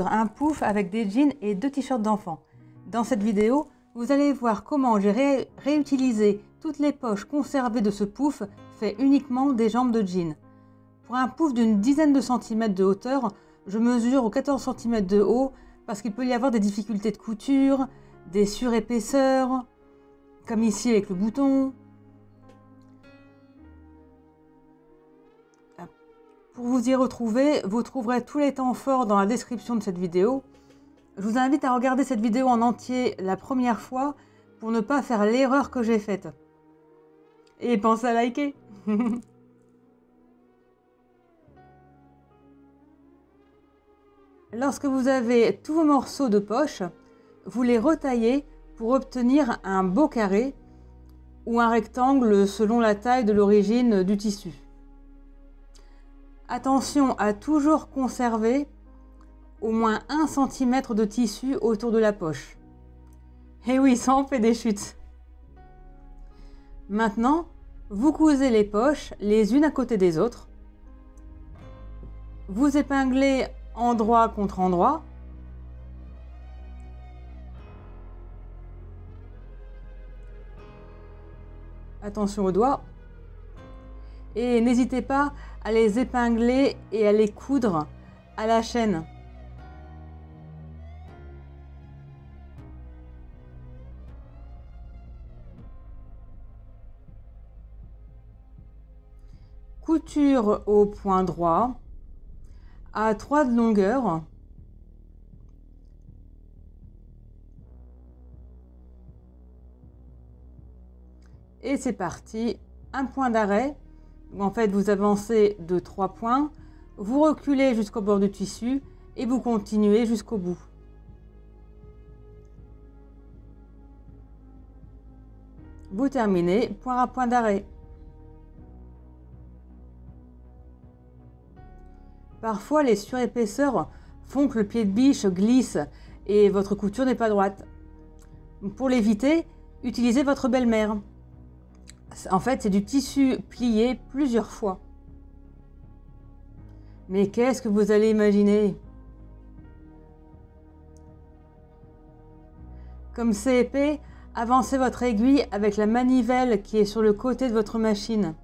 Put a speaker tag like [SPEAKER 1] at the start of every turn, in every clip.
[SPEAKER 1] Un pouf avec des jeans et 2 t-shirts d'enfants. Dans cette vidéo, vous allez voir comment j'ai réutilisé toutes les poches conservées de ce pouf fait uniquement des jambes de jean. Pour un pouf d'une dizaine de centimètres de hauteur, je mesure aux 14 cm de haut parce qu'il peut y avoir des difficultés de couture, des surépaisseurs, comme ici avec le bouton. Pour vous y retrouver, vous trouverez tous les temps forts dans la description de cette vidéo. Je vous invite à regarder cette vidéo en entier la première fois pour ne pas faire l'erreur que j'ai faite. Et pensez à liker. Lorsque vous avez tous vos morceaux de poche, vous les retaillez pour obtenir un beau carré ou un rectangle selon la taille de l'origine du tissu. Attention à toujours conserver au moins 1 cm de tissu autour de la poche. Et oui, ça en fait des chutes. Maintenant, vous cousez les poches les unes à côté des autres. Vous épinglez endroit contre endroit. Attention aux doigts. Et n'hésitez pas à les épingler et à les coudre à la chaîne. Couture au point droit à 3 de longueur. Et c'est parti, un point d'arrêt. En fait, vous avancez de 3 points, vous reculez jusqu'au bord du tissu et vous continuez jusqu'au bout. Vous terminez, point à point d'arrêt. Parfois, les surépaisseurs font que le pied de biche glisse et votre couture n'est pas droite. Pour l'éviter, utilisez votre belle-mère. En fait, c'est du tissu plié plusieurs fois. Mais qu'est-ce que vous allez imaginer? Comme c'est épais, avancez votre aiguille avec la manivelle qui est sur le côté de votre machine.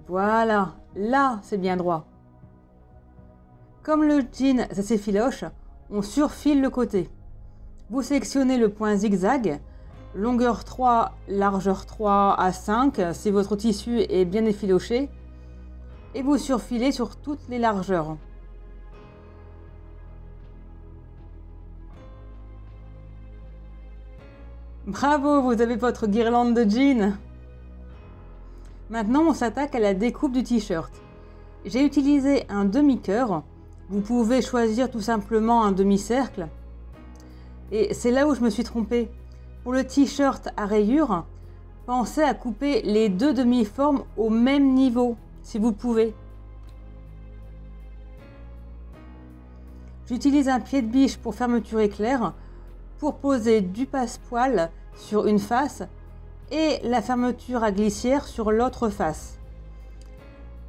[SPEAKER 1] Voilà, là c'est bien droit. Comme le jean, ça s'effiloche, on surfile le côté. Vous sélectionnez le point zigzag, longueur 3, largeur 3 à 5 si votre tissu est bien effiloché, et vous surfilez sur toutes les largeurs. Bravo, vous avez votre guirlande de jean. Maintenant, on s'attaque à la découpe du t-shirt. J'ai utilisé un demi-cœur. Vous pouvez choisir tout simplement un demi-cercle. Et c'est là où je me suis trompée. Pour le t-shirt à rayures, pensez à couper les 2 demi-formes au même niveau, si vous pouvez. J'utilise un pied de biche pour fermeture éclair, pour poser du passepoil sur une face et la fermeture à glissière sur l'autre face.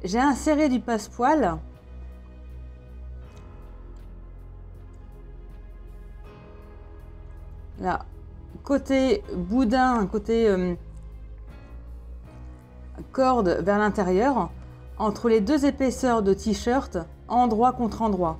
[SPEAKER 1] J'ai inséré du passepoil là, côté boudin, côté corde vers l'intérieur, entre les 2 épaisseurs de t-shirt, endroit contre endroit.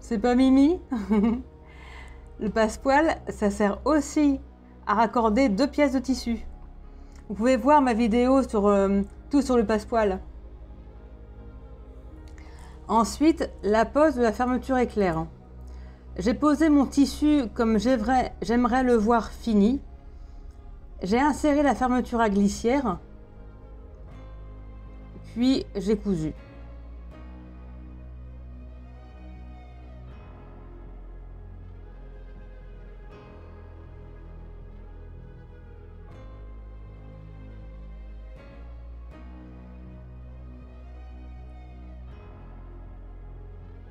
[SPEAKER 1] C'est pas Mimi? Le passepoil, ça sert aussi à raccorder 2 pièces de tissu. Vous pouvez voir ma vidéo sur tout sur le passepoil. Ensuite, la pose de la fermeture éclair. J'ai posé mon tissu comme j'aimerais le voir fini. J'ai inséré la fermeture à glissière puis j'ai cousu.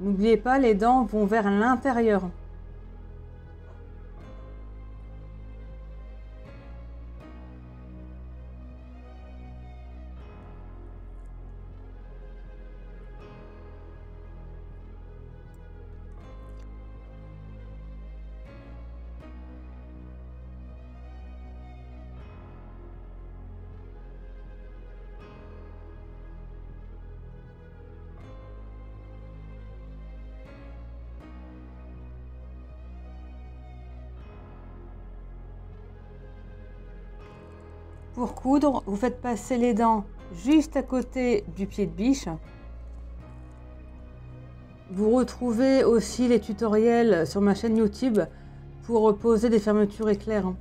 [SPEAKER 1] N'oubliez pas, les dents vont vers l'intérieur. Pour coudre, vous faites passer les dents juste à côté du pied de biche. Vous retrouvez aussi les tutoriels sur ma chaîne YouTube pour poser des fermetures éclairs.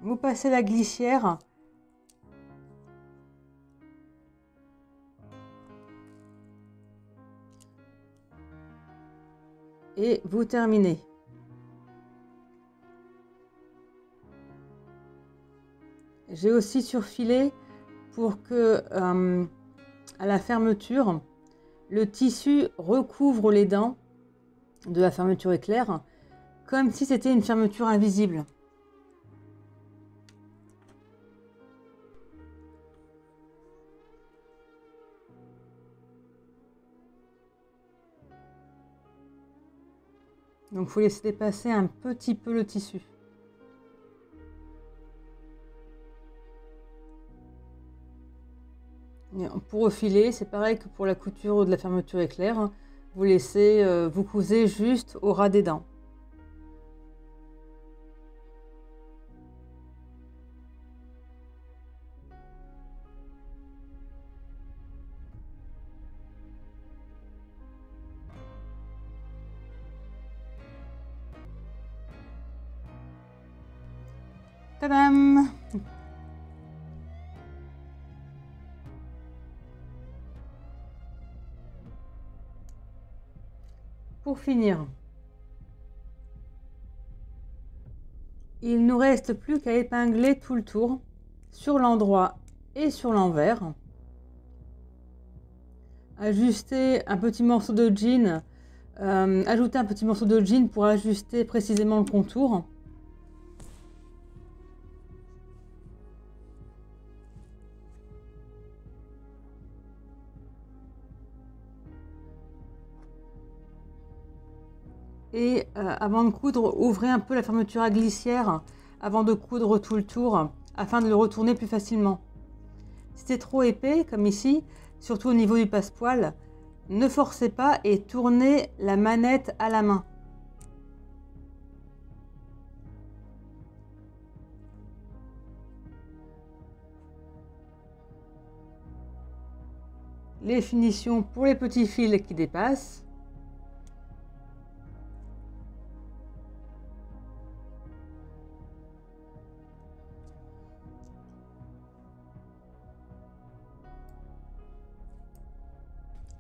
[SPEAKER 1] Vous passez la glissière et vous terminez. J'ai aussi surfilé pour que à la fermeture, le tissu recouvre les dents de la fermeture éclair comme si c'était une fermeture invisible. Donc il faut laisser dépasser un petit peu le tissu. Et pour refiler, c'est pareil que pour la couture de la fermeture éclair. Vous laissez, vous cousez juste au ras des dents. Tadam! Pour finir, il ne nous reste plus qu'à épingler tout le tour sur l'endroit et sur l'envers. Ajuster un petit morceau de jean, ajouter un petit morceau de jean pour ajuster précisément le contour. Et avant de coudre, ouvrez un peu la fermeture à glissière avant de coudre tout le tour afin de le retourner plus facilement. Si c'est trop épais comme ici, surtout au niveau du passepoil, ne forcez pas et tournez la manette à la main. Les finitions pour les petits fils qui dépassent.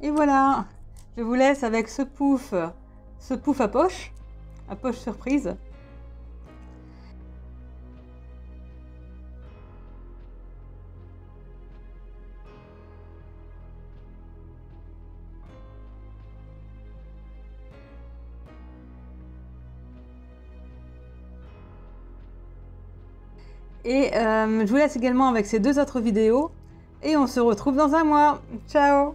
[SPEAKER 1] Et voilà, je vous laisse avec ce pouf à poche surprise. Et je vous laisse également avec ces deux autres vidéos. Et on se retrouve dans un mois. Ciao!